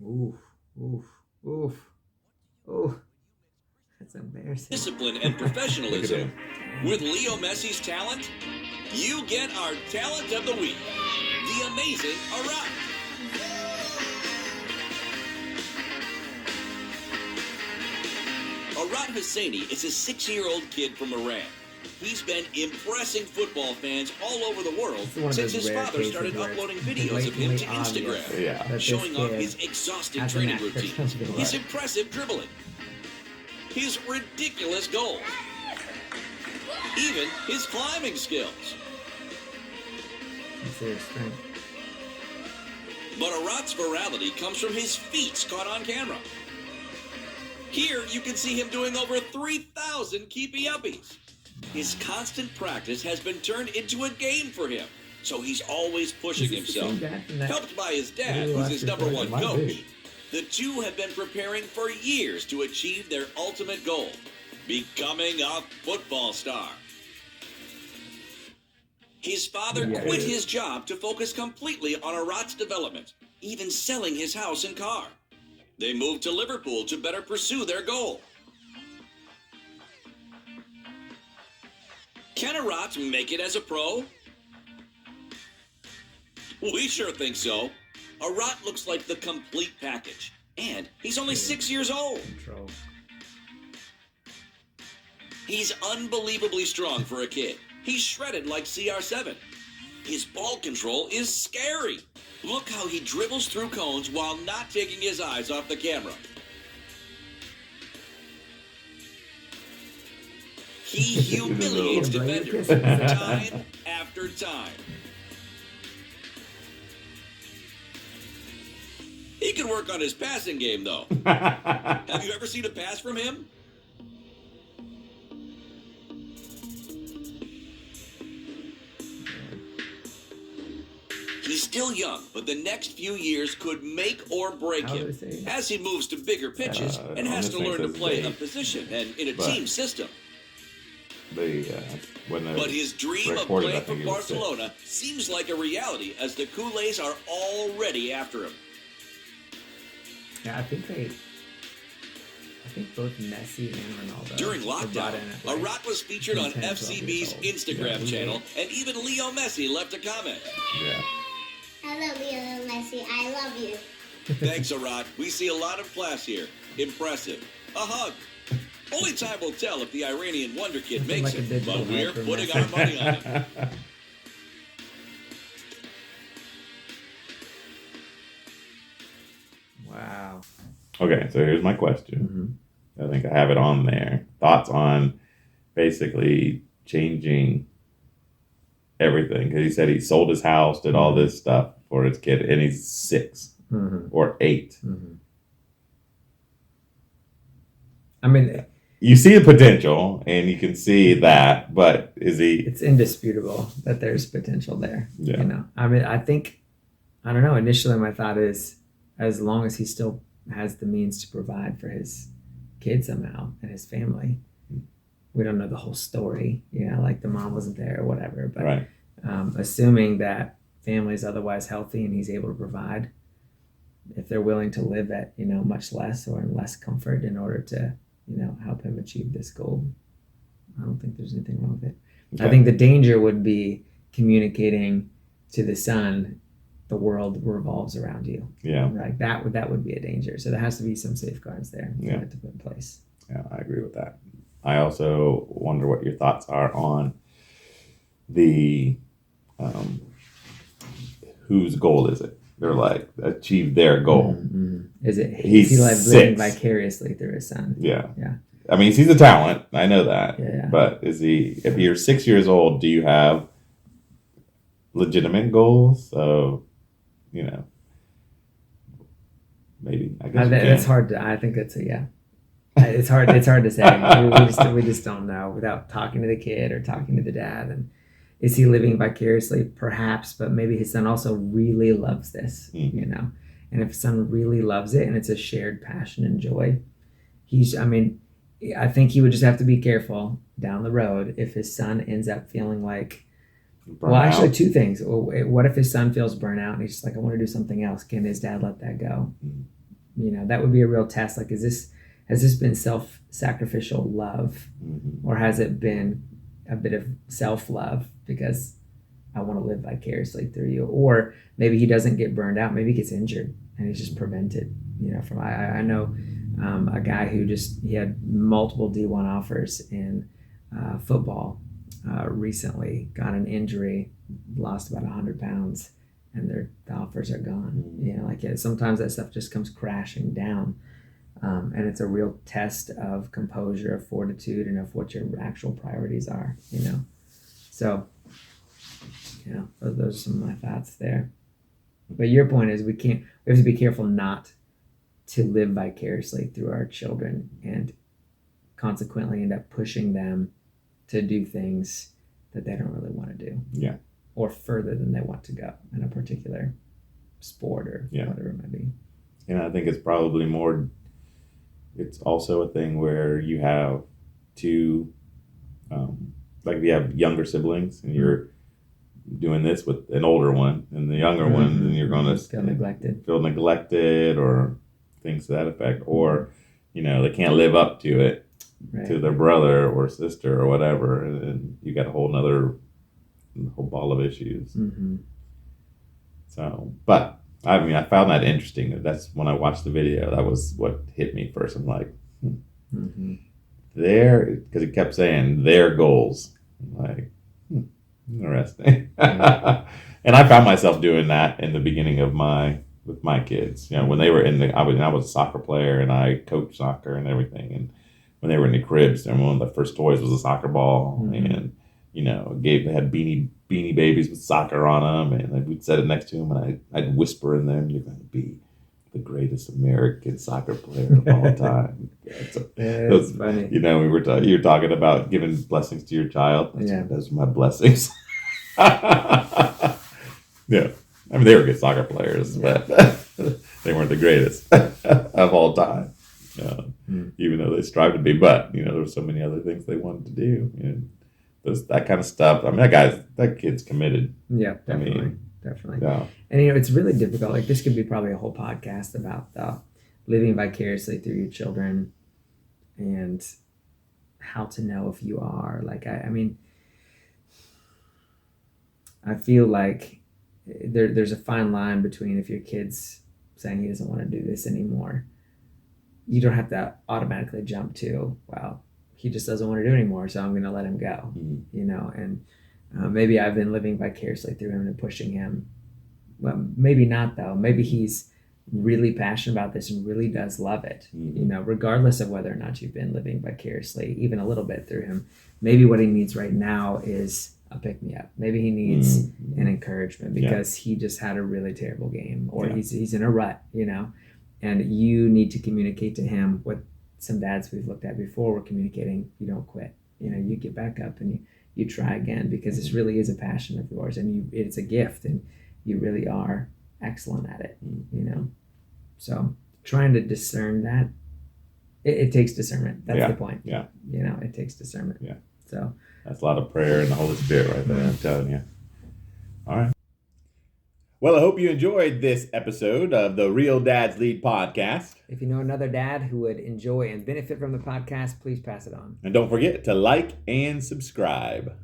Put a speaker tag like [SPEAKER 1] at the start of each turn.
[SPEAKER 1] Oof, oof, oof, oof. That's embarrassing.
[SPEAKER 2] Discipline and professionalism. With Leo Messi's talent, you get our Talent of the Week, the amazing Arat. Arat Hosseini is a 6-year-old kid from Iran. He's been impressing football fans all over the world since his father started uploading videos of him to Instagram, showing off his exhausting training routines, his impressive dribbling, his ridiculous goals, even his climbing skills. But Arat's virality comes from his feats caught on camera. Here you can see him doing over 3,000 keepy-uppies. His constant practice has been turned into a game for him, so he's always pushing himself. Helped by his dad, who's his number one coach, the two have been preparing for years to achieve their ultimate goal, becoming a football star. His father quit his job to focus completely on Arat's development, even selling his house and car. They moved to Liverpool to better pursue their goal. Can Arat make it as a pro? We sure think so. Arat looks like the complete package, and he's only 6 years old. He's unbelievably strong for a kid. He's shredded like CR7. His ball control is scary. Look how he dribbles through cones while not taking his eyes off the camera. He humiliates defenders time after time. He can work on his passing game, though. Have you ever seen a pass from him? He's still young, but the next few years could make or break him as he moves to bigger pitches and has to learn to play a position and in a team system. But his dream of playing for Barcelona seems like a reality as the Culés are already after him.
[SPEAKER 1] Yeah, I think both Messi and Ronaldo.
[SPEAKER 2] During lockdown, Arat was featured on FCB's Instagram channel, and even Leo Messi left a comment.
[SPEAKER 3] Yeah. Hello, Leo Messi. I love you.
[SPEAKER 2] Thanks, Arat. We see a lot of class here. Impressive. A hug. Only time will tell if the Iranian Wonderkid makes it, but we're putting our money on it.
[SPEAKER 1] Wow.
[SPEAKER 4] Okay, so here's my question. I think I have it on there. Thoughts on basically changing everything? Because he said he sold his house, did all this stuff for his kid, and he's 6 or 8.
[SPEAKER 1] I mean,
[SPEAKER 4] you see the potential, and you can see that, but is he?
[SPEAKER 1] It's indisputable that there's potential there.
[SPEAKER 4] Yeah.
[SPEAKER 1] You know, I mean, I don't know. Initially, my thought is, as long as he still has the means to provide for his kid somehow and his family, we don't know the whole story. You know, like the mom wasn't there or whatever. But assuming that family is otherwise healthy and he's able to provide, if they're willing to live at, you know, much less or in less comfort in order to, you know, help him achieve this goal, I don't think there's anything wrong with it. Okay. I think the danger would be communicating to the son, the world revolves around you.
[SPEAKER 4] Yeah.
[SPEAKER 1] Right. That would be a danger. So there has to be some safeguards there to put in place.
[SPEAKER 4] Yeah, I agree with that. I also wonder what your thoughts are on the whose goal is it? They're like achieve their goal.
[SPEAKER 1] Is it he's living vicariously through his son?
[SPEAKER 4] Yeah.
[SPEAKER 1] Yeah.
[SPEAKER 4] I mean, he's a talent. I know that.
[SPEAKER 1] Yeah.
[SPEAKER 4] But is he? If you're 6 years old, do you have legitimate goals? So, you know, maybe. I guess
[SPEAKER 1] it's hard to. I think that's a yeah. It's hard. It's hard to say. We just don't know without talking to the kid or talking to the dad. And is he living vicariously? Perhaps, but maybe his son also really loves this. You know, and if his son really loves it and it's a shared passion and joy, I think he would just have to be careful down the road if his son ends up feeling like. Actually, two things. What if his son feels burnout and he's just like, I want to do something else? Can his dad let that go? that would be a real test. Like, has this been self-sacrificial love, or has it been a bit of self-love because I want to live vicariously through you? Or maybe he doesn't get burned out. Maybe he gets injured and he's just prevented, from, I know a guy who he had multiple D1 offers in football recently, got an injury, lost about 100 pounds, and the offers are gone. Sometimes that stuff just comes crashing down. And it's a real test of composure, of fortitude, and of what your actual priorities are, So, those are some of my thoughts there. But your point is we have to be careful not to live vicariously through our children and consequently end up pushing them to do things that they don't really want to do.
[SPEAKER 4] Yeah.
[SPEAKER 1] Or further than they want to go in a particular sport or whatever it might be.
[SPEAKER 4] And I think it's probably more, it's also a thing where you have two, like if you have younger siblings and you're doing this with an older one and the younger one, then you're going to feel neglected or things to that effect, or they can't live up to it to their brother or sister or whatever, and you got a whole ball of issues. So, but I found that interesting. That's when I watched the video, that was what hit me first. I'm like, because it kept saying their goals. I'm like, interesting. And I found myself doing that in the beginning of with my kids. When they were I was a soccer player and I coached soccer and everything. And when they were in the cribs, and one of the first toys was a soccer ball, and they had beanie babies with soccer on them, and we'd set it next to them, and I'd whisper in them, "You're going to be the greatest American soccer player of all time." That's
[SPEAKER 1] funny.
[SPEAKER 4] you were talking about giving blessings to your child. Those are my blessings. Yeah, they were good soccer players, but they weren't the greatest of all time. Even though they strived to be, but there were so many other things they wanted to do. That kind of stuff. That kid's committed.
[SPEAKER 1] Yeah, definitely.
[SPEAKER 4] Yeah.
[SPEAKER 1] And it's really difficult. Like, this could be probably a whole podcast about living vicariously through your children and how to know if you are. Like, I feel like there's a fine line between if your kid's saying he doesn't want to do this anymore. You don't have to automatically jump to, well, he just doesn't want to do it anymore, so I'm going to let him go, and maybe I've been living vicariously through him and pushing him. Well, maybe not, though. Maybe he's really passionate about this and really does love it, regardless of whether or not you've been living vicariously, even a little bit through him. Maybe what he needs right now is a pick-me-up. Maybe he needs an encouragement because he just had a really terrible game, or he's in a rut, and you need to communicate to him what some dads we've looked at before were communicating. You don't quit. You get back up and you try again, because this really is a passion of yours, and it's a gift, and you really are excellent at it. So trying to discern that, it takes discernment. That's the point.
[SPEAKER 4] Yeah.
[SPEAKER 1] It takes discernment.
[SPEAKER 4] Yeah.
[SPEAKER 1] So
[SPEAKER 4] that's a lot of prayer and the Holy Spirit right there. I'm telling you. All right. Well, I hope you enjoyed this episode of the Real Dads Lead podcast.
[SPEAKER 1] If you know another dad who would enjoy and benefit from the podcast, please pass it on.
[SPEAKER 4] And don't forget to like and subscribe.